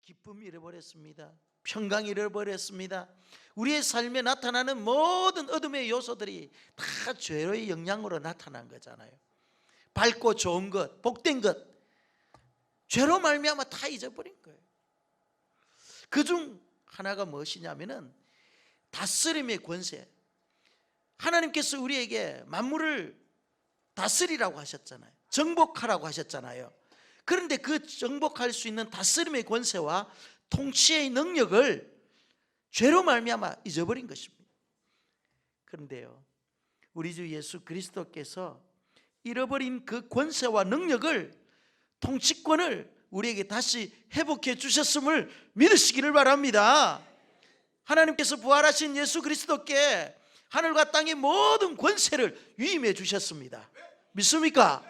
기쁨 잃어버렸습니다. 평강 잃어버렸습니다. 우리의 삶에 나타나는 모든 어둠의 요소들이 다 죄의 영향으로 나타난 거잖아요. 밝고 좋은 것, 복된 것, 죄로 말미암아 다 잊어버린 거예요. 그중 하나가 무엇이냐면은 다스림의 권세. 하나님께서 우리에게 만물을 다스리라고 하셨잖아요. 정복하라고 하셨잖아요. 그런데 그 정복할 수 있는 다스림의 권세와 통치의 능력을 죄로 말미암아 잊어버린 것입니다. 그런데요, 우리 주 예수 그리스도께서 잃어버린 그 권세와 능력을, 통치권을 우리에게 다시 회복해 주셨음을 믿으시기를 바랍니다. 하나님께서 부활하신 예수 그리스도께 하늘과 땅의 모든 권세를 위임해 주셨습니다. 믿습니까?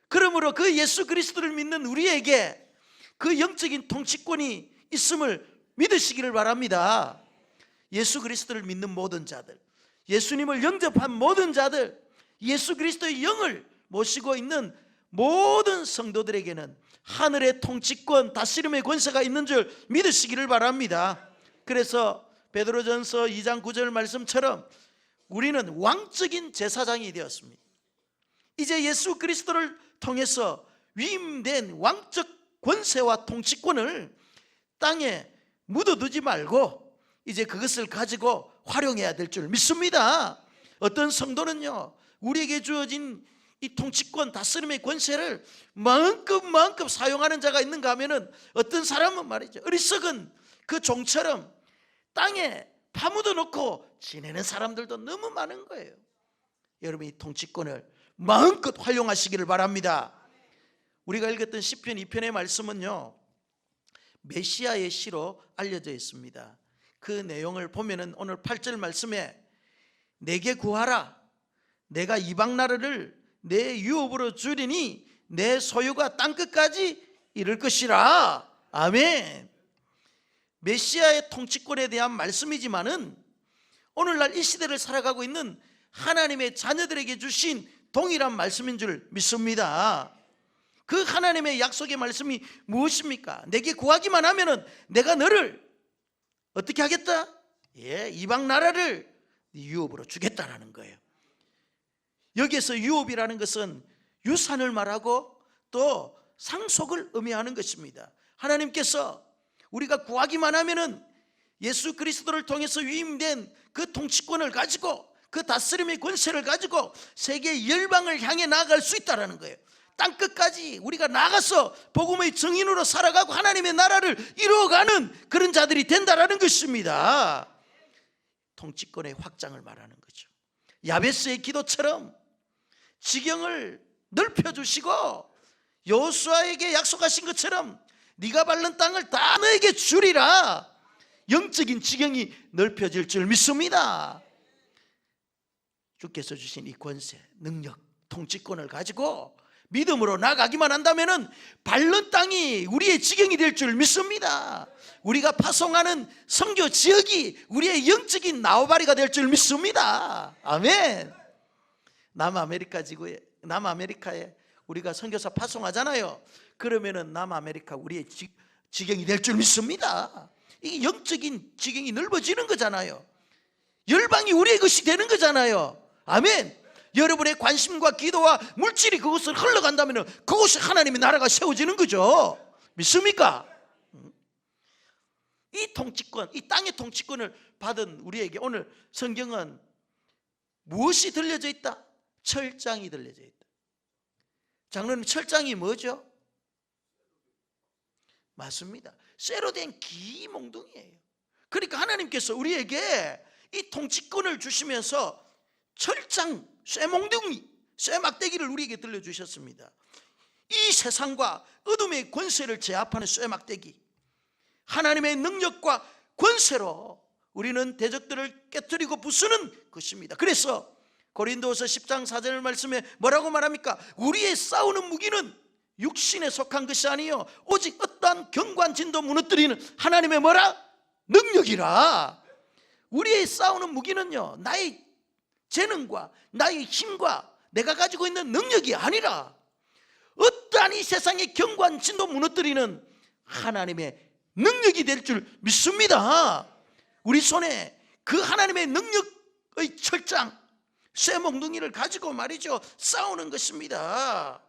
그러므로 그 예수 그리스도를 믿는 우리에게 그 영적인 통치권이 있음을 믿으시기를 바랍니다. 예수 그리스도를 믿는 모든 자들, 예수님을 영접한 모든 자들, 예수 그리스도의 영을 모시고 있는 모든 성도들에게는 하늘의 통치권, 다스림의 권세가 있는 줄 믿으시기를 바랍니다. 그래서 베드로전서 2장 9절 말씀처럼 우리는 왕적인 제사장이 되었습니다. 이제 예수 그리스도를 통해서 위임된 왕적 권세와 통치권을 땅에 묻어두지 말고 이제 그것을 가지고 활용해야 될 줄 믿습니다. 어떤 성도는요, 우리에게 주어진 이 통치권, 다스림의 권세를 마음껏 사용하는 자가 있는가 하면은, 어떤 사람은 말이죠, 어리석은 그 종처럼 땅에 파묻어 놓고 지내는 사람들도 너무 많은 거예요. 여러분, 이 통치권을 마음껏 활용하시기를 바랍니다. 우리가 읽었던 시편 2편의 말씀은요, 메시아의 시로 알려져 있습니다. 그 내용을 보면은 오늘 8절 말씀에 내게 구하라, 내가 이방 나라를 내 유업으로 주리니 내 소유가 땅끝까지 이를 것이라. 아멘. 메시아의 통치권에 대한 말씀이지만은 오늘날 이 시대를 살아가고 있는 하나님의 자녀들에게 주신 동일한 말씀인 줄 믿습니다. 그 하나님의 약속의 말씀이 무엇입니까? 내게 구하기만 하면은 내가 너를 어떻게 하겠다? 이방 나라를 유업으로 주겠다라는 거예요. 여기에서 유업이라는 것은 유산을 말하고 또 상속을 의미하는 것입니다. 하나님께서 우리가 구하기만 하면은 예수 그리스도를 통해서 위임된 그 통치권을 가지고, 그 다스림의 권세를 가지고 세계 열방을 향해 나아갈 수 있다는 거예요. 땅끝까지 우리가 나가서 복음의 증인으로 살아가고 하나님의 나라를 이루어가는 그런 자들이 된다는 것입니다. 통치권의 확장을 말하는 거죠. 야베스의 기도처럼 지경을 넓혀주시고 여호수아에게 약속하신 것처럼 네가 밟는 땅을 다 너에게 주리라. 영적인 지경이 넓혀질 줄 믿습니다. 주께서 주신 이 권세, 능력, 통치권을 가지고 믿음으로 나가기만 한다면 밟는 땅이 우리의 지경이 될 줄 믿습니다. 우리가 파송하는 선교 지역이 우리의 영적인 나우바리가 될 줄 믿습니다. 아멘. 남아메리카 지구에, 남아메리카에 우리가 선교사 파송하잖아요. 그러면은 남아메리카 우리의 지경이 될 줄 믿습니다. 이게 영적인 지경이 넓어지는 거잖아요. 열방이 우리의 것이 되는 거잖아요. 아멘. 여러분의 관심과 기도와 물질이 그곳을 흘러간다면 그곳이 하나님의 나라가 세워지는 거죠. 믿습니까? 이 통치권, 이 땅의 통치권을 받은 우리에게 오늘 성경은 무엇이 들려져 있다? 철장이 들려져 있다. 장로님, 철장이 뭐죠? 맞습니다. 쇠로 된 긴 몽둥이에요. 그러니까 하나님께서 우리에게 이 통치권을 주시면서 철장, 쇠몽둥이, 쇠막대기를 우리에게 들려주셨습니다. 이 세상과 어둠의 권세를 제압하는 쇠막대기, 하나님의 능력과 권세로 우리는 대적들을 깨뜨리고 부수는 것입니다. 그래서 고린도후서 10장 4절 말씀에 뭐라고 말합니까? 우리의 싸우는 무기는 육신에 속한 것이 아니요 오직 어떠한 경관진도 무너뜨리는 하나님의 뭐라? 능력이라. 우리의 싸우는 무기는요, 나의 재능과 나의 힘과 내가 가지고 있는 능력이 아니라 어떠한 이 세상의 경관진도 무너뜨리는 하나님의 능력이 될 줄 믿습니다. 우리 손에 그 하나님의 능력의 철장, 쇠몽둥이를 가지고 말이죠, 싸우는 것입니다.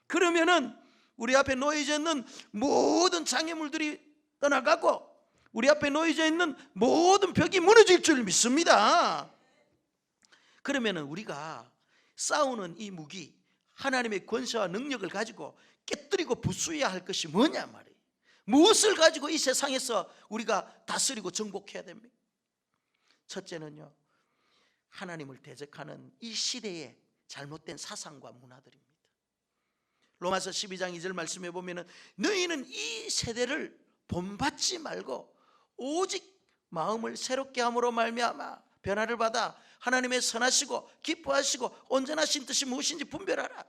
그러면은 우리 앞에 놓여져 있는 모든 장애물들이 떠나가고 우리 앞에 놓여져 있는 모든 벽이 무너질 줄 믿습니다. 그러면은 우리가 싸우는 이 무기, 하나님의 권세와 능력을 가지고 깨뜨리고 부수어야 할 것이 뭐냐 말이에요. 무엇을 가지고 이 세상에서 우리가 다스리고 정복해야 됩니까? 첫째는요, 하나님을 대적하는 이 시대의 잘못된 사상과 문화들입니다. 로마서 12장 2절 말씀해 보면은 너희는 이 세대를 본받지 말고 오직 마음을 새롭게 함으로 말미암아 변화를 받아 하나님의 선하시고 기뻐하시고 온전하신 뜻이 무엇인지 분별하라.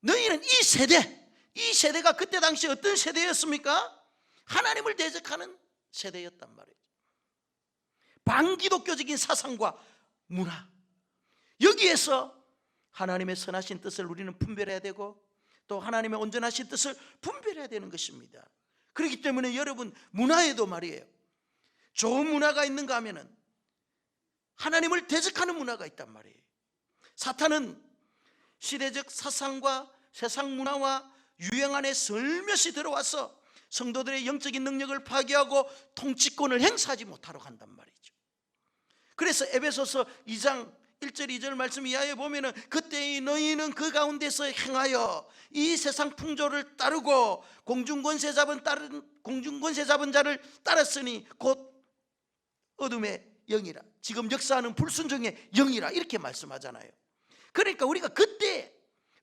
너희는 이 세대가 그때 당시 어떤 세대였습니까? 하나님을 대적하는 세대였단 말이에요. 반기독교적인 사상과 문화, 여기에서 하나님의 선하신 뜻을 우리는 분별해야 되고 또 하나님의 온전하신 뜻을 분별해야 되는 것입니다. 그렇기 때문에 여러분, 문화에도 말이에요, 좋은 문화가 있는가 하면은 하나님을 대적하는 문화가 있단 말이에요. 사탄은 시대적 사상과 세상 문화와 유행 안에 슬며시 들어와서 성도들의 영적인 능력을 파괴하고 통치권을 행사하지 못하도록 한단 말이죠. 그래서 에베소서 2장 1절 2절 말씀 이하에 보면은 그때 너희는 그 가운데서 행하여 이 세상 풍조를 따르고 공중권세 잡은 자를 따랐으니 곧 어둠의 영이라, 지금 역사하는 불순종의 영이라, 이렇게 말씀하잖아요. 그러니까 우리가 그때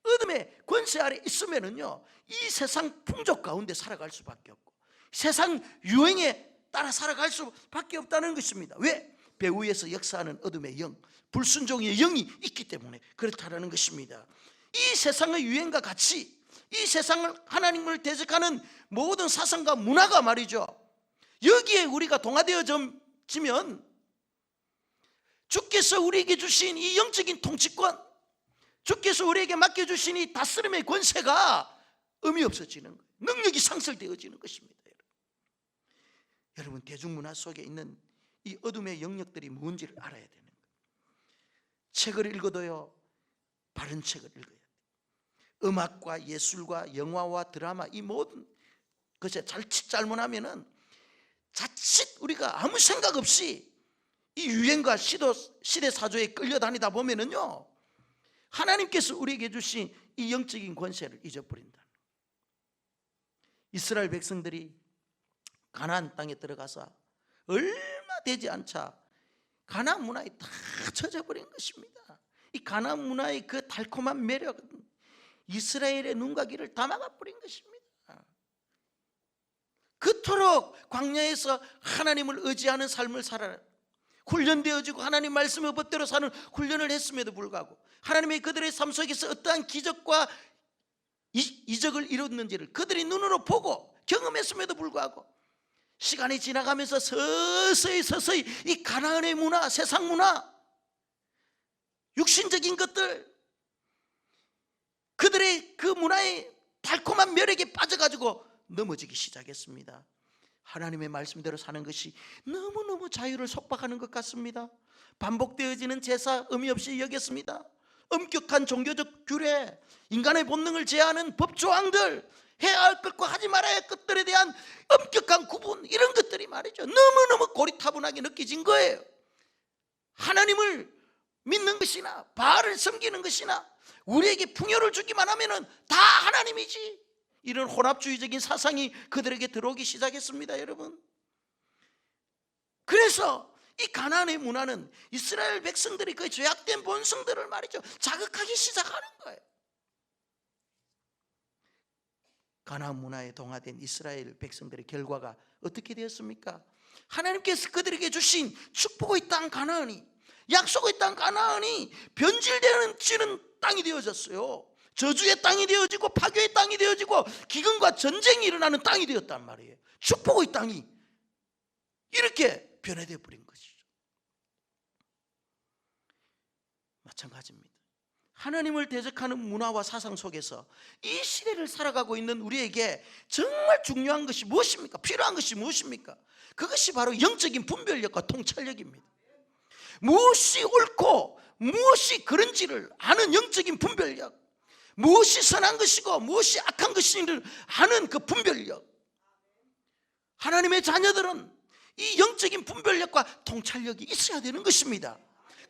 어둠의 권세 아래 있으면은요, 이 세상 풍조 가운데 살아갈 수밖에 없고 세상 유행에 따라 살아갈 수밖에 없다는 것입니다. 왜? 배후에서 역사하는 어둠의 영, 불순종의 영이 있기 때문에 그렇다는 것입니다. 이 세상의 유행과 같이 이 세상을, 하나님을 대적하는 모든 사상과 문화가 말이죠, 여기에 우리가 동화되어지면 주께서 우리에게 주신 이 영적인 통치권, 주께서 우리에게 맡겨주신 이 다스림의 권세가 의미 없어지는 거예요. 능력이 상실되어지는 것입니다. 여러분, 대중문화 속에 있는 이 어둠의 영역들이 뭔지를 알아야 되는 거예요. 책을 읽어도요, 바른 책을 읽어야 돼요. 음악과 예술과 영화와 드라마, 이 모든 것에 자칫 잘못하면은 자칫 우리가 아무 생각 없이 이 유행과 시대 사조에 끌려다니다 보면은요, 하나님께서 우리에게 주신 이 영적인 권세를 잊어버린다. 이스라엘 백성들이 가나안 땅에 들어가서 얼마 되지 않자 가나안 문화에 다 젖어버린 것입니다. 이 가나안 문화의 그 달콤한 매력은 이스라엘의 눈과 귀를 다 막아버린 것입니다. 그토록 광야에서 하나님을 의지하는 삶을 살아라, 훈련되어지고 하나님 말씀의 법대로 사는 훈련을 했음에도 불구하고 하나님의 그들의 삶 속에서 어떠한 기적과 이적을 이뤘는지를 그들이 눈으로 보고 경험했음에도 불구하고 시간이 지나가면서 서서히 이 가나안의 문화, 세상 문화, 육신적인 것들, 그들의 그 문화의 달콤한 매력에 빠져가지고 넘어지기 시작했습니다. 하나님의 말씀대로 사는 것이 너무너무 자유를 속박하는 것 같습니다. 반복되어지는 제사 의미 없이 여겼습니다. 엄격한 종교적 규례, 인간의 본능을 제한하는 법조항들, 해야 할 것과 하지 말아야 할 것들에 대한 엄격한 구분, 이런 것들이 말이죠, 너무너무 고리타분하게 느껴진 거예요. 하나님을 믿는 것이나 바알을 섬기는 것이나 우리에게 풍요를 주기만 하면은 다 하나님이지, 이런 혼합주의적인 사상이 그들에게 들어오기 시작했습니다. 여러분, 그래서 이 가나안의 문화는 이스라엘 백성들이 그 죄악된 본성들을 말이죠, 자극하기 시작하는 거예요. 가나안 문화에 동화된 이스라엘 백성들의 결과가 어떻게 되었습니까? 하나님께서 그들에게 주신 축복의 땅 가나안이, 약속의 땅 가나안이 변질되는 땅이 되어졌어요. 저주의 땅이 되어지고 파괴의 땅이 되어지고 기근과 전쟁이 일어나는 땅이 되었단 말이에요. 축복의 땅이 이렇게 변해되어 버린 것이죠. 마찬가지입니다. 하나님을 대적하는 문화와 사상 속에서 이 시대를 살아가고 있는 우리에게 정말 중요한 것이 무엇입니까? 필요한 것이 무엇입니까? 그것이 바로 영적인 분별력과 통찰력입니다. 무엇이 옳고 무엇이 그런지를 아는 영적인 분별력, 무엇이 선한 것이고 무엇이 악한 것인지를 아는 그 분별력. 하나님의 자녀들은 이 영적인 분별력과 통찰력이 있어야 되는 것입니다.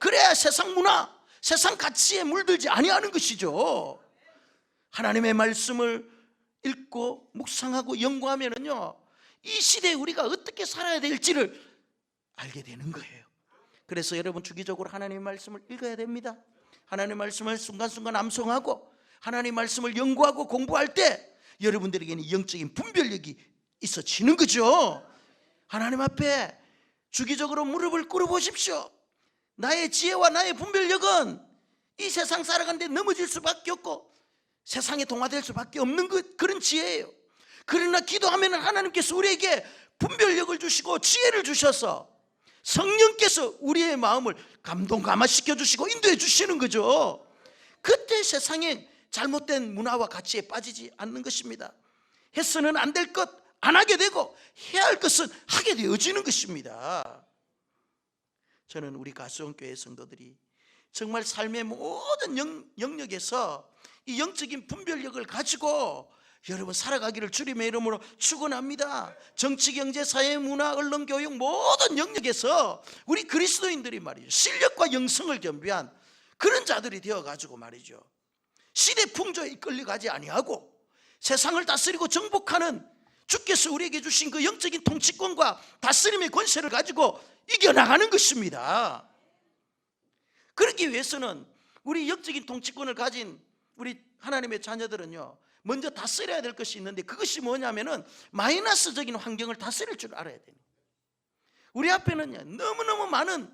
그래야 세상 문화, 세상 가치에 물들지 아니하는 것이죠. 하나님의 말씀을 읽고 묵상하고 연구하면은요, 이 시대에 우리가 어떻게 살아야 될지를 알게 되는 거예요. 그래서 여러분 주기적으로 하나님의 말씀을 읽어야 됩니다. 하나님의 말씀을 순간순간 암송하고 하나님의 말씀을 연구하고 공부할 때 여러분들에게는 영적인 분별력이 있어지는 거죠. 하나님 앞에 주기적으로 무릎을 꿇어보십시오. 나의 지혜와 나의 분별력은 이 세상 살아가는데 넘어질 수밖에 없고 세상에 동화될 수밖에 없는 그런 지혜예요. 그러나 기도하면 하나님께서 우리에게 분별력을 주시고 지혜를 주셔서 성령께서 우리의 마음을 감동감화시켜 주시고 인도해 주시는 거죠. 그때 세상에 잘못된 문화와 가치에 빠지지 않는 것입니다. 해서는 안 될 것 안 하게 되고 해야 할 것은 하게 되어지는 것입니다. 저는 우리 가수원교회 성도들이 정말 삶의 모든 영역에서 이 영적인 분별력을 가지고 여러분 살아가기를 주님의 이름으로 축원합니다. 정치, 경제, 사회, 문화, 언론, 교육 모든 영역에서 우리 그리스도인들이 말이죠, 실력과 영성을 겸비한 그런 자들이 되어가지고 말이죠, 시대 풍조에 이끌려가지 아니하고 세상을 다스리고 정복하는 주께서 우리에게 주신 그 영적인 통치권과 다스림의 권세를 가지고 이겨나가는 것입니다. 그러기 위해서는 우리 영적인 통치권을 가진 우리 하나님의 자녀들은요, 먼저 다스려야 될 것이 있는데 그것이 뭐냐면은 마이너스적인 환경을 다스릴 줄 알아야 돼요. 우리 앞에는요, 너무너무 많은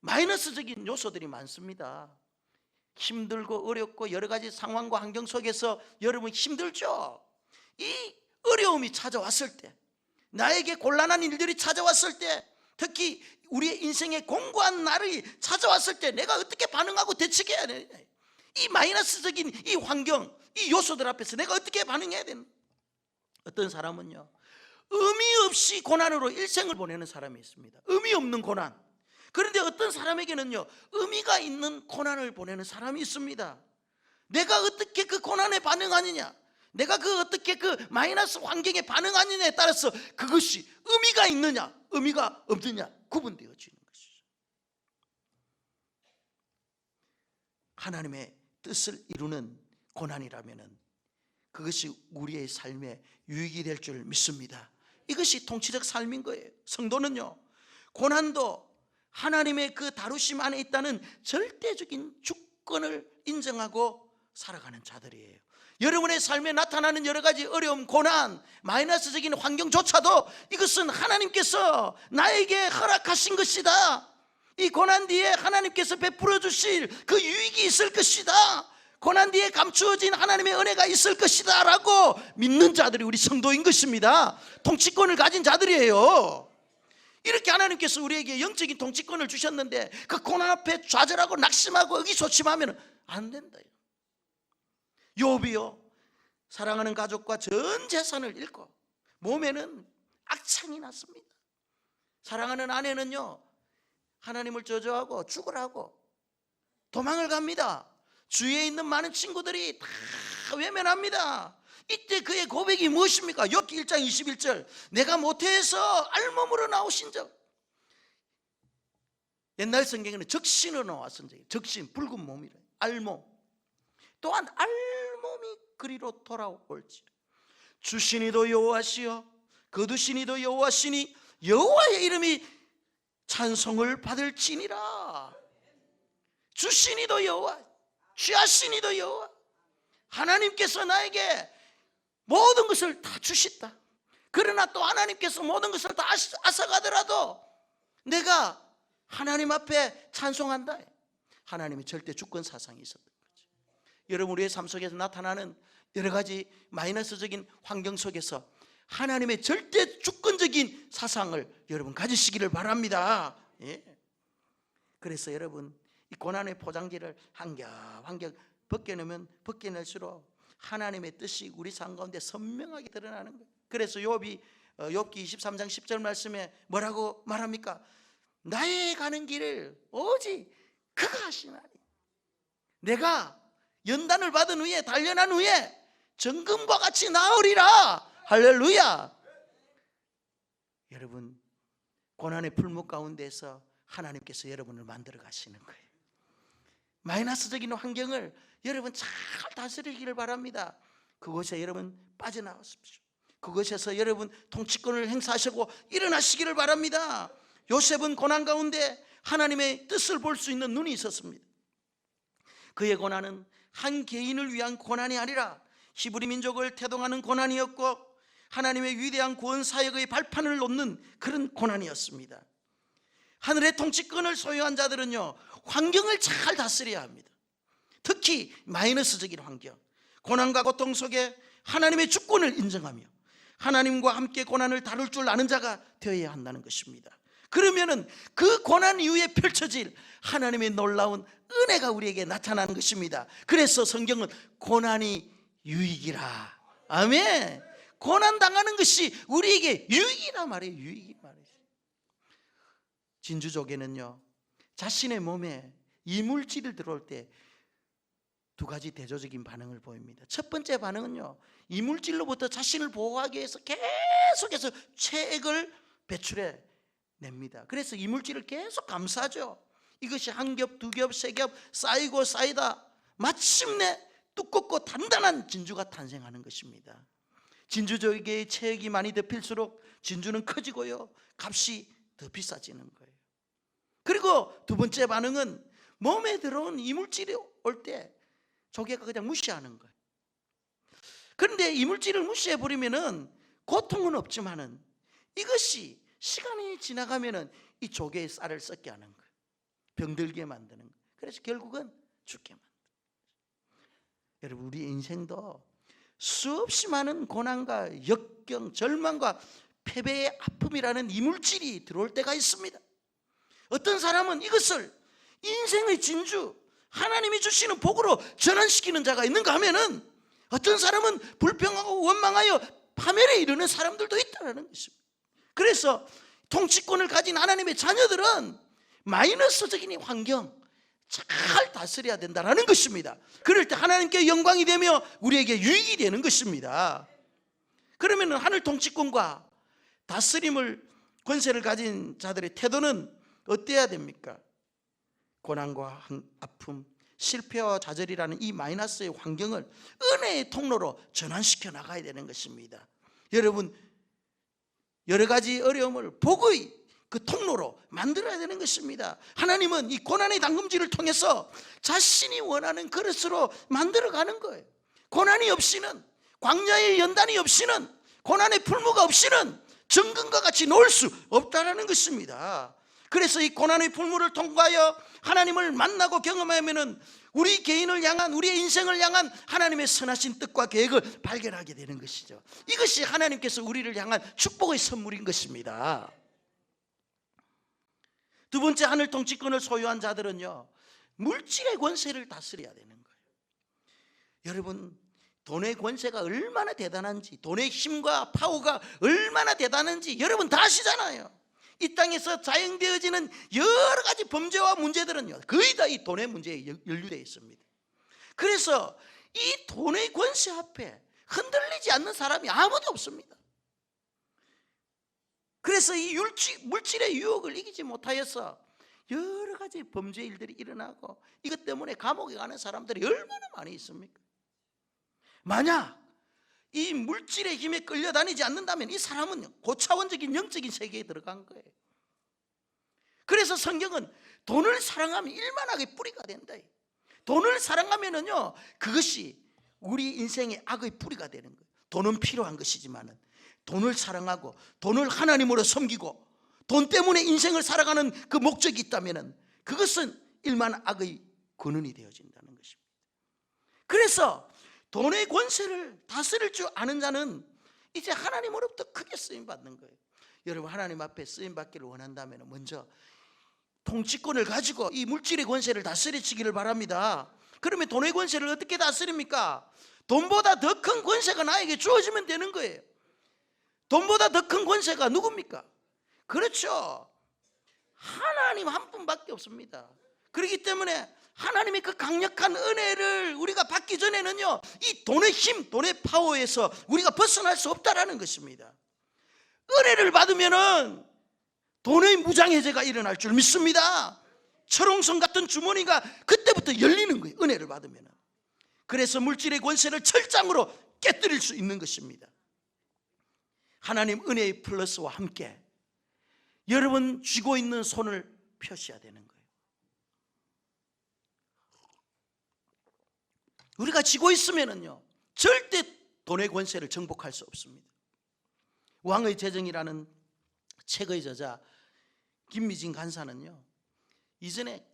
마이너스적인 요소들이 많습니다. 힘들고 어렵고 여러 가지 상황과 환경 속에서 여러분 힘들죠. 이 어려움이 찾아왔을 때, 나에게 곤란한 일들이 찾아왔을 때, 특히 우리의 인생의 공고한 날이 찾아왔을 때 내가 어떻게 반응하고 대처해야 되냐, 이 마이너스적인 이 환경, 이 요소들 앞에서 내가 어떻게 반응해야 되는. 어떤 사람은요, 의미 없이 고난으로 일생을 보내는 사람이 있습니다. 의미 없는 고난. 그런데 어떤 사람에게는요, 의미가 있는 고난을 보내는 사람이 있습니다. 내가 어떻게 그 고난에 반응하느냐, 내가 어떻게 그 마이너스 환경에 반응하느냐에 따라서 그것이 의미가 있느냐 의미가 없느냐 구분되어지는 것이죠. 하나님의 뜻을 이루는 고난이라면 그것이 우리의 삶에 유익이 될 줄 믿습니다. 이것이 통치적 삶인 거예요. 성도는요, 고난도 하나님의 그 다루심 안에 있다는 절대적인 주권을 인정하고 살아가는 자들이에요. 여러분의 삶에 나타나는 여러 가지 어려움, 고난, 마이너스적인 환경조차도 이것은 하나님께서 나에게 허락하신 것이다. 이 고난 뒤에 하나님께서 베풀어 주실 그 유익이 있을 것이다. 고난 뒤에 감추어진 하나님의 은혜가 있을 것이다 라고 믿는 자들이 우리 성도인 것입니다. 통치권을 가진 자들이에요. 이렇게 하나님께서 우리에게 영적인 통치권을 주셨는데 그 고난 앞에 좌절하고 낙심하고 의기소침하면 안 된다. 욥이요, 사랑하는 가족과 전 재산을 잃고 몸에는 악창이 났습니다. 사랑하는 아내는요, 하나님을 저주하고 죽으라고 도망을 갑니다. 주위에 있는 많은 친구들이 다 외면합니다. 이때 그의 고백이 무엇입니까? 욥기 1장 21절, 내가 모태에서 알몸으로 나오신 적. 옛날 성경에는 적신으로 나왔은 적이, 적신, 붉은 몸이래, 알몸. 또한 알몸이 그리로 돌아올지, 주시니도 여호와시여 거두시니도 여호와시니 여호와의 이름이 찬송을 받을지니라. 주시니도 여호와, 취하시니도 여호와. 하나님께서 나에게 모든 것을 다 주셨다. 그러나 또 하나님께서 모든 것을 다 앗아가더라도 내가 하나님 앞에 찬송한다. 하나님의 절대 주권 사상이 있었던 거죠. 여러분, 우리의 삶 속에서 나타나는 여러 가지 마이너스적인 환경 속에서 하나님의 절대 주권적인 사상을 여러분 가지시기를 바랍니다. 예. 그래서 여러분, 이 고난의 포장지를 한겹한겹 벗겨내면 벗겨낼수록 하나님의 뜻이 우리 삶 가운데 선명하게 드러나는 거예요. 그래서 욥기 23장 10절 말씀에 뭐라고 말합니까? 나의 가는 길을 오직 그가 하시나니 내가 연단을 받은 후에 단련한 후에 정금과 같이 나으리라. 할렐루야. 여러분, 고난의 풀무 가운데서 하나님께서 여러분을 만들어 가시는 거예요. 마이너스적인 환경을 여러분 잘 다스리기를 바랍니다. 그곳에 여러분 빠져나오십시오. 그곳에서 여러분 통치권을 행사하시고 일어나시기를 바랍니다. 요셉은 고난 가운데 하나님의 뜻을 볼 수 있는 눈이 있었습니다. 그의 고난은 한 개인을 위한 고난이 아니라 히브리 민족을 태동하는 고난이었고 하나님의 위대한 구원 사역의 발판을 놓는 그런 고난이었습니다. 하늘의 통치권을 소유한 자들은요, 환경을 잘 다스려야 합니다. 특히 마이너스적인 환경, 고난과 고통 속에 하나님의 주권을 인정하며 하나님과 함께 고난을 다룰 줄 아는 자가 되어야 한다는 것입니다. 그러면은 그 고난 이후에 펼쳐질 하나님의 놀라운 은혜가 우리에게 나타나는 것입니다. 그래서 성경은 고난이 유익이라. 아멘. 고난 당하는 것이 우리에게 유익이라 말이에요. 유익이 말이에요. 진주족에는요, 자신의 몸에 이물질이 들어올 때 두 가지 대조적인 반응을 보입니다. 첫 번째 반응은요, 이물질로부터 자신을 보호하기 위해서 계속해서 체액을 배출해 냅니다. 그래서 이물질을 계속 감싸죠. 이것이 한 겹, 두 겹, 세 겹 쌓이고 쌓이다 마침내 두껍고 단단한 진주가 탄생하는 것입니다. 진주족에게 체액이 많이 덮일수록 진주는 커지고요, 값이 더 비싸지는 거예요. 그리고 두 번째 반응은 몸에 들어온 이물질이 올 때 조개가 그냥 무시하는 거예요. 그런데 이물질을 무시해버리면은 고통은 없지만은 이것이 시간이 지나가면은 이 조개의 쌀을 썩게 하는 거예요. 병들게 만드는 거예요. 그래서 결국은 죽게 만드는 거예요. 여러분, 우리 인생도 수없이 많은 고난과 역경, 절망과 패배의 아픔이라는 이물질이 들어올 때가 있습니다. 어떤 사람은 이것을 인생의 진주, 하나님이 주시는 복으로 전환시키는 자가 있는가 하면은 어떤 사람은 불평하고 원망하여 파멸에 이르는 사람들도 있다는 것입니다. 그래서 통치권을 가진 하나님의 자녀들은 마이너스적인 환경 잘 다스려야 된다는 것입니다. 그럴 때 하나님께 영광이 되며 우리에게 유익이 되는 것입니다. 그러면 하늘 통치권과 다스림을 권세를 가진 자들의 태도는 어때야 됩니까? 고난과 아픔, 실패와 좌절이라는 이 마이너스의 환경을 은혜의 통로로 전환시켜 나가야 되는 것입니다. 여러분, 여러 가지 어려움을 복의 그 통로로 만들어야 되는 것입니다. 하나님은 이 고난의 당금질을 통해서 자신이 원하는 그릇으로 만들어가는 거예요. 고난이 없이는, 광야의 연단이 없이는, 고난의 풀무가 없이는 정금과 같이 놓을 수 없다는 것입니다. 그래서 이 고난의 풀무를 통과하여 하나님을 만나고 경험하면은 우리 개인을 향한, 우리의 인생을 향한 하나님의 선하신 뜻과 계획을 발견하게 되는 것이죠. 이것이 하나님께서 우리를 향한 축복의 선물인 것입니다. 두 번째, 하늘 통치권을 소유한 자들은요, 물질의 권세를 다스려야 되는 거예요. 여러분, 돈의 권세가 얼마나 대단한지, 돈의 힘과 파워가 얼마나 대단한지 여러분 다 아시잖아요. 이 땅에서 자행되어지는 여러 가지 범죄와 문제들은요, 거의 다 이 돈의 문제에 연루되어 있습니다. 그래서 이 돈의 권세 앞에 흔들리지 않는 사람이 아무도 없습니다. 그래서 이 물질의 유혹을 이기지 못하여서 여러 가지 범죄 일들이 일어나고 이것 때문에 감옥에 가는 사람들이 얼마나 많이 있습니까? 만약 이 물질의 힘에 끌려다니지 않는다면 이 사람은 고차원적인 영적인 세계에 들어간 거예요. 그래서 성경은 돈을 사랑하면 일만하게 뿌리가 된다. 돈을 사랑하면은요, 그것이 우리 인생의 악의 뿌리가 되는 거예요. 돈은 필요한 것이지만은 돈을 사랑하고 돈을 하나님으로 섬기고 돈 때문에 인생을 살아가는 그 목적이 있다면은 그것은 일만 악의 근원이 되어진다는 것입니다. 그래서 돈의 권세를 다스릴 줄 아는 자는 이제 하나님으로부터 크게 쓰임받는 거예요. 여러분, 하나님 앞에 쓰임받기를 원한다면 먼저 통치권을 가지고 이 물질의 권세를 다스리시기를 바랍니다. 그러면 돈의 권세를 어떻게 다스립니까? 돈보다 더 큰 권세가 나에게 주어지면 되는 거예요. 돈보다 더 큰 권세가 누굽니까? 그렇죠, 하나님 한 분밖에 없습니다. 그렇기 때문에 하나님의 그 강력한 은혜를 우리가 받기 전에는요, 이 돈의 힘, 돈의 파워에서 우리가 벗어날 수 없다라는 것입니다. 은혜를 받으면은 돈의 무장해제가 일어날 줄 믿습니다. 철옹성 같은 주머니가 그때부터 열리는 거예요, 은혜를 받으면. 그래서 물질의 권세를 철장으로 깨뜨릴 수 있는 것입니다. 하나님 은혜의 플러스와 함께 여러분 쥐고 있는 손을 펴셔야 되는 거예요. 우리가 쥐고 있으면은요, 절대 돈의 권세를 정복할 수 없습니다. 왕의 재정이라는 책의 저자 김미진 간사는요, 이전에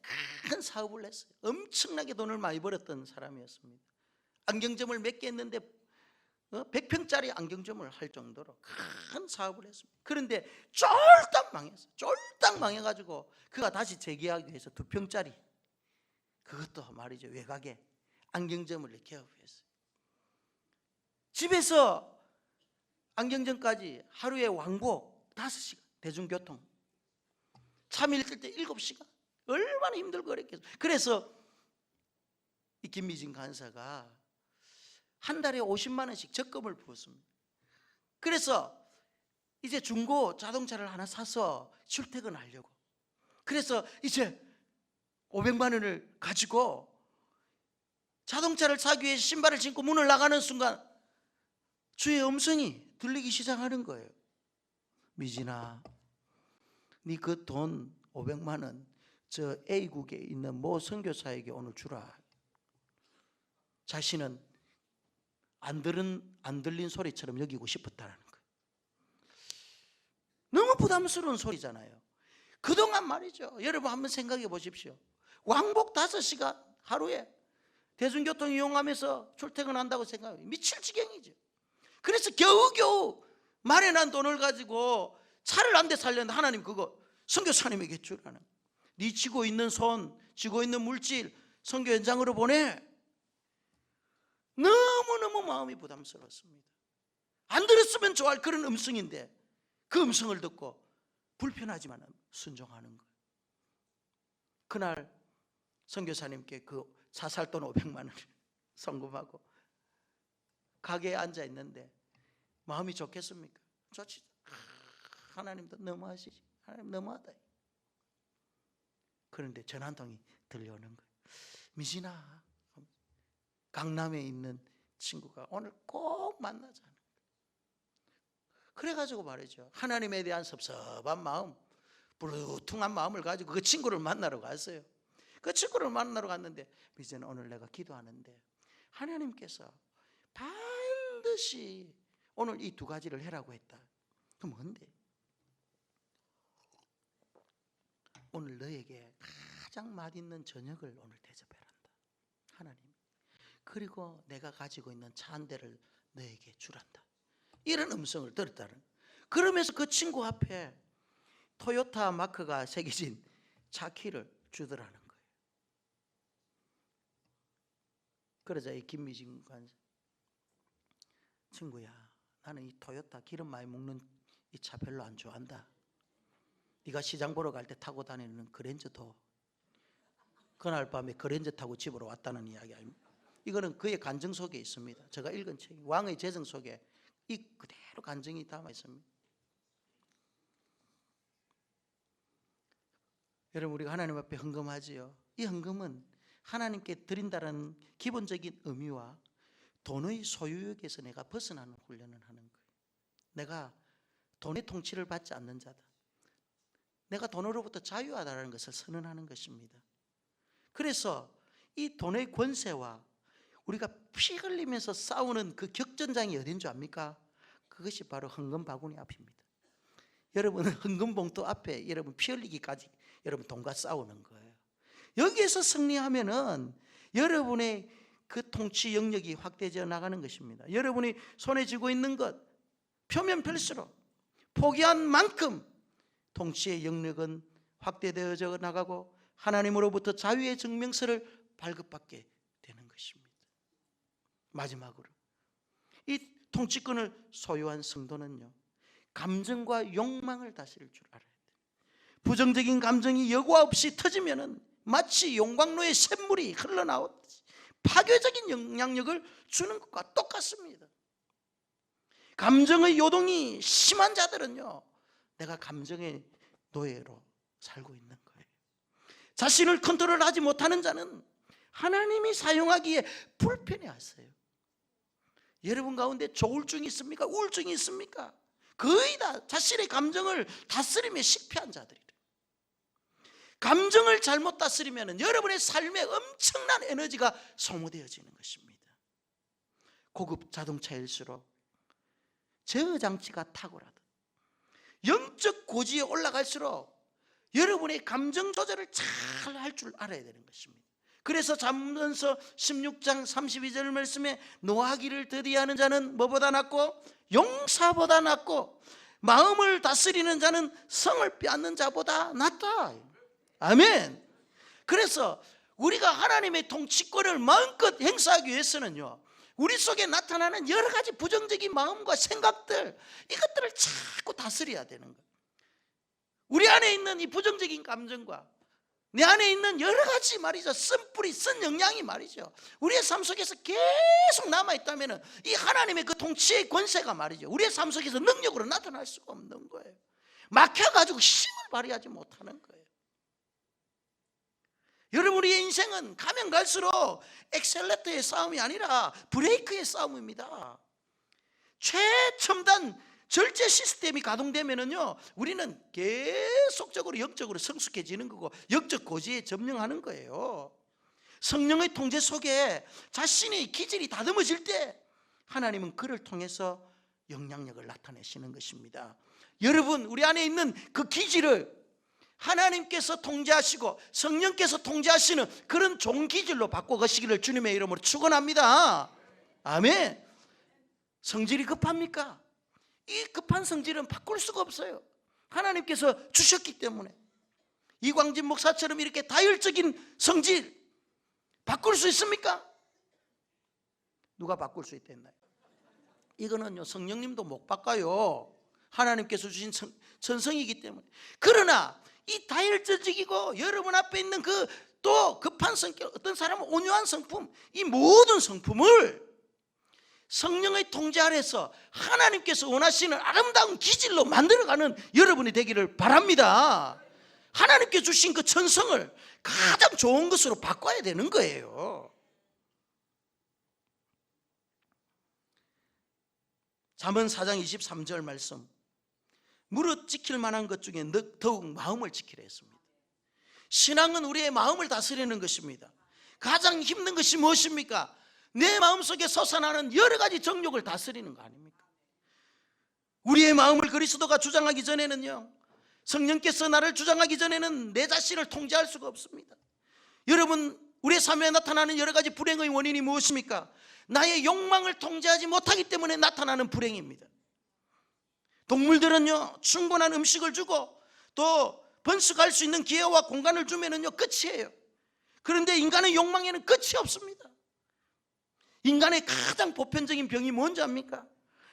큰 사업을 했어요. 엄청나게 돈을 많이 벌었던 사람이었습니다. 안경점을 몇 개 했는데 100평짜리 안경점을 할 정도로 큰 사업을 했습니다. 그런데 쫄딱 망했어요. 쫄딱 망해가지고 그가 다시 재기하기 위해서 2평짜리, 그것도 말이죠, 외곽에 안경점을 개업했어요. 집에서 안경점까지 하루에 왕복 5시간, 대중교통 차 밀릴 때 7시간, 얼마나 힘들고 그랬겠어요. 그래서 이 김미진 간사가 한 달에 50만 원씩 적금을 부었습니다. 그래서 이제 중고 자동차를 하나 사서 출퇴근하려고, 그래서 이제 500만 원을 가지고 자동차를 사기 위해 신발을 신고 문을 나가는 순간 주의 음성이 들리기 시작하는 거예요. 미진아, 네 그 돈 500만 원 저 A국에 있는 모 선교사에게 오늘 주라. 자신은 안 들린 소리처럼 여기고 싶었다는 거예요. 너무 부담스러운 소리잖아요. 그동안 말이죠, 여러분 한번 생각해 보십시오. 왕복 5시간 하루에 대중교통 이용하면서 출퇴근한다고 생각하면 미칠 지경이죠. 그래서 겨우겨우 마련한 돈을 가지고 차를 한 대 살렸는데 하나님 그거 선교사님에게 주라는, 네 쥐고 있는 손, 쥐고 있는 물질 선교 현장으로 보내. 너무너무 마음이 부담스러웠습니다. 안 들었으면 좋아할 그런 음성인데 그 음성을 듣고 불편하지만 순종하는 거예요. 그날 선교사님께 그 사살돈 500만 원을 송금하고 가게에 앉아 있는데 마음이 좋겠습니까? 좋지. 하나님도 너무하시지. 하나님 너무하다. 그런데 전화 한 통이 들려오는 거예요. 미진아, 강남에 있는 친구가 오늘 꼭 만나자는 거예요. 그래가지고 말이죠, 하나님에 대한 섭섭한 마음, 부르퉁한 마음을 가지고 그 친구를 만나러 갔어요. 그 친구를 만나러 갔는데, 미진아 오늘 내가 기도하는데 하나님께서 반드시 오늘 이 2가지를 해라고 했다. 그럼 뭔데? 오늘 너에게 가장 맛있는 저녁을 오늘 대접해란다, 하나님. 그리고 내가 가지고 있는 차 한 대를 너에게 주란다. 이런 음성을 들었다는. 그러면서 그 친구 앞에 토요타 마크가 새겨진 차 키를 주더라는 거예요. 그러자 이 김미진 관사, 친구야, 나는 이 토요타 기름 많이 먹는 이 차 별로 안 좋아한다. 네가 시장 보러 갈 때 타고 다니는 그랜저도 그날 밤에 그랜저 타고 집으로 왔다는 이야기 아닙니까? 이거는 그의 간증 속에 있습니다. 제가 읽은 책 왕의 재정 속에 이 그대로 간증이 담아 있습니다. 여러분, 우리가 하나님 앞에 헌금하지요. 이 헌금은 하나님께 드린다는 기본적인 의미와 돈의 소유욕에서 내가 벗어나는 훈련을 하는 거예요. 내가 돈의 통치를 받지 않는 자다, 내가 돈으로부터 자유하다는 것을 선언하는 것입니다. 그래서 이 돈의 권세와 우리가 피 흘리면서 싸우는 그 격전장이 어딘 줄 압니까? 그것이 바로 헌금 바구니 앞입니다. 여러분은 헌금 봉투 앞에 여러분 피 흘리기까지 여러분 돈과 싸우는 거예요. 여기에서 승리하면은 여러분의 그 통치 영역이 확대되어 나가는 것입니다. 여러분이 손에 쥐고 있는 것 표면 별수록 포기한 만큼 통치의 영역은 확대되어져 나가고 하나님으로부터 자유의 증명서를 발급받게 되는 것입니다. 마지막으로 이 통치권을 소유한 성도는요, 감정과 욕망을 다스릴 줄 알아야 돼요. 부정적인 감정이 여과 없이 터지면은 마치 용광로의 샘물이 흘러나오듯이 파괴적인 영향력을 주는 것과 똑같습니다. 감정의 요동이 심한 자들은요, 내가 감정의 노예로 살고 있는 거예요. 자신을 컨트롤하지 못하는 자는 하나님이 사용하기에 불편해하세요. 여러분 가운데 조울증이 있습니까? 우울증이 있습니까? 거의 다 자신의 감정을 다스리며 실패한 자들이래요. 감정을 잘못 다스리면 여러분의 삶에 엄청난 에너지가 소모되어지는 것입니다. 고급 자동차일수록 제어 장치가 탁월하다. 영적 고지에 올라갈수록 여러분의 감정 조절을 잘 할 줄 알아야 되는 것입니다. 그래서 잠언서 16장 32절 말씀에 노하기를 더디하는 자는 뭐보다 낫고 용사보다 낫고 마음을 다스리는 자는 성을 빼앗는 자보다 낫다. 아멘. 그래서 우리가 하나님의 통치권을 마음껏 행사하기 위해서는요, 우리 속에 나타나는 여러 가지 부정적인 마음과 생각들, 이것들을 자꾸 다스려야 되는 거예요. 우리 안에 있는 이 부정적인 감정과 내 안에 있는 여러 가지 말이죠, 쓴뿌리, 쓴 영향이 말이죠, 우리의 삶 속에서 계속 남아있다면 이 하나님의 그 통치의 권세가 말이죠, 우리의 삶 속에서 능력으로 나타날 수가 없는 거예요. 막혀가지고 힘을 발휘하지 못하는 거예요. 여러분, 우리의 인생은 가면 갈수록 엑셀레터의 싸움이 아니라 브레이크의 싸움입니다. 최첨단 절제 시스템이 가동되면은요, 우리는 계속적으로 영적으로 성숙해지는 거고 영적 고지에 점령하는 거예요. 성령의 통제 속에 자신의 기질이 다듬어질 때 하나님은 그를 통해서 영향력을 나타내시는 것입니다. 여러분, 우리 안에 있는 그 기질을 하나님께서 통제하시고 성령께서 통제하시는 그런 좋은 기질로 바꿔가시기를 주님의 이름으로 축원합니다. 아멘. 성질이 급합니까? 이 급한 성질은 바꿀 수가 없어요. 하나님께서 주셨기 때문에. 이광진 목사처럼 이렇게 다혈적인 성질 바꿀 수 있습니까? 누가 바꿀 수 있겠나요? 이거는요, 성령님도 못 바꿔요. 하나님께서 주신 천성이기 때문에. 그러나 이 다혈적이고 여러분 앞에 있는 그 또 급한 성격, 어떤 사람은 온유한 성품, 이 모든 성품을 성령의 통제 아래서 하나님께서 원하시는 아름다운 기질로 만들어가는 여러분이 되기를 바랍니다. 하나님께 주신 그 천성을 가장 좋은 것으로 바꿔야 되는 거예요. 잠언 4장 23절 말씀, 무릇 지킬 만한 것 중에 더욱 마음을 지키라 했습니다. 신앙은 우리의 마음을 다스리는 것입니다. 가장 힘든 것이 무엇입니까? 내 마음속에 솟아나는 여러 가지 정욕을 다스리는 거 아닙니까? 우리의 마음을 그리스도가 주장하기 전에는요, 성령께서 나를 주장하기 전에는 내 자신을 통제할 수가 없습니다. 여러분, 우리의 삶에 나타나는 여러 가지 불행의 원인이 무엇입니까? 나의 욕망을 통제하지 못하기 때문에 나타나는 불행입니다. 동물들은요, 충분한 음식을 주고 또 번식할 수 있는 기회와 공간을 주면은요, 끝이에요. 그런데 인간의 욕망에는 끝이 없습니다. 인간의 가장 보편적인 병이 뭔지 압니까?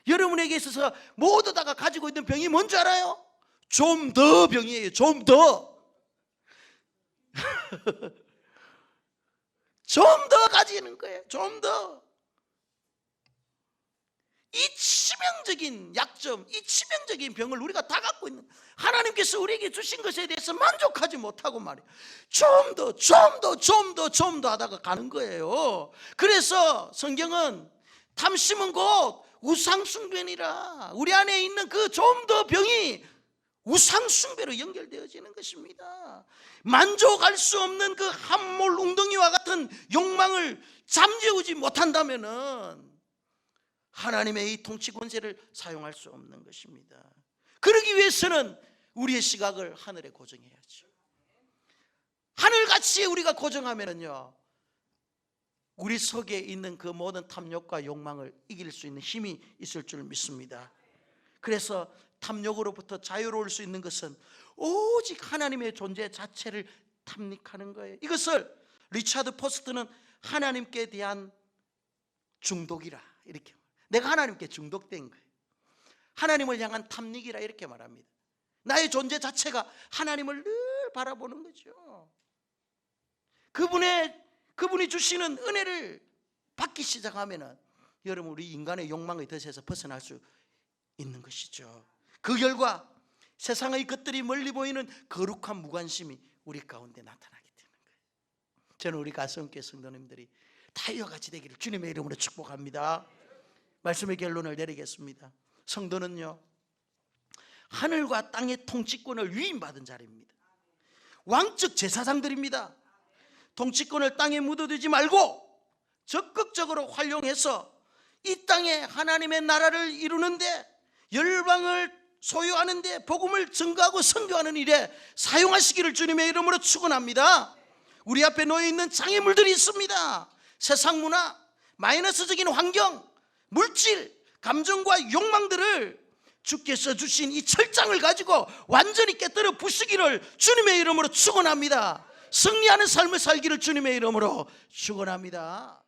여러분에게 있어서 모두 다가 가지고 있는 병이 뭔지 알아요? 좀 더 병이에요. 좀 더. 좀 더 가지는 거예요. 좀 더. 이 치명적인 약점, 이 치명적인 병을 우리가 다 갖고 있는, 하나님께서 우리에게 주신 것에 대해서 만족하지 못하고 말이에요, 좀 더, 좀 더, 좀 더, 좀 더 하다가 가는 거예요. 그래서 성경은 탐심은 곧 우상숭배니라, 우리 안에 있는 그 좀 더 병이 우상숭배로 연결되어지는 것입니다. 만족할 수 없는 그 함몰 웅덩이와 같은 욕망을 잠재우지 못한다면은 하나님의 이 통치 권세를 사용할 수 없는 것입니다. 그러기 위해서는 우리의 시각을 하늘에 고정해야죠. 하늘같이 우리가 고정하면은요, 우리 속에 있는 그 모든 탐욕과 욕망을 이길 수 있는 힘이 있을 줄 믿습니다. 그래서 탐욕으로부터 자유로울 수 있는 것은 오직 하나님의 존재 자체를 탐닉하는 거예요. 이것을 리차드 포스트는 하나님께 대한 중독이라 이렇게, 내가 하나님께 중독된 거예요. 하나님을 향한 탐닉이라 이렇게 말합니다. 나의 존재 자체가 하나님을 늘 바라보는 거죠. 그분이 주시는 은혜를 받기 시작하면은 여러분, 우리 인간의 욕망의 덫에서 벗어날 수 있는 것이죠. 그 결과 세상의 것들이 멀리 보이는 거룩한 무관심이 우리 가운데 나타나게 되는 거예요. 저는 우리 가성교회 성도님들이 다 이와 같이 되기를 주님의 이름으로 축복합니다. 말씀의 결론을 내리겠습니다. 성도는요, 하늘과 땅의 통치권을 위임받은 자리입니다. 왕적 제사장들입니다. 통치권을 땅에 묻어두지 말고 적극적으로 활용해서 이 땅에 하나님의 나라를 이루는데, 열방을 소유하는데 복음을 증거하고 선교하는 일에 사용하시기를 주님의 이름으로 축원합니다. 우리 앞에 놓여 있는 장애물들이 있습니다. 세상 문화, 마이너스적인 환경, 물질, 감정과 욕망들을 주께서 주신 이 철장을 가지고 완전히 깨뜨려 부수기를 주님의 이름으로 축원합니다. 승리하는 삶을 살기를 주님의 이름으로 축원합니다.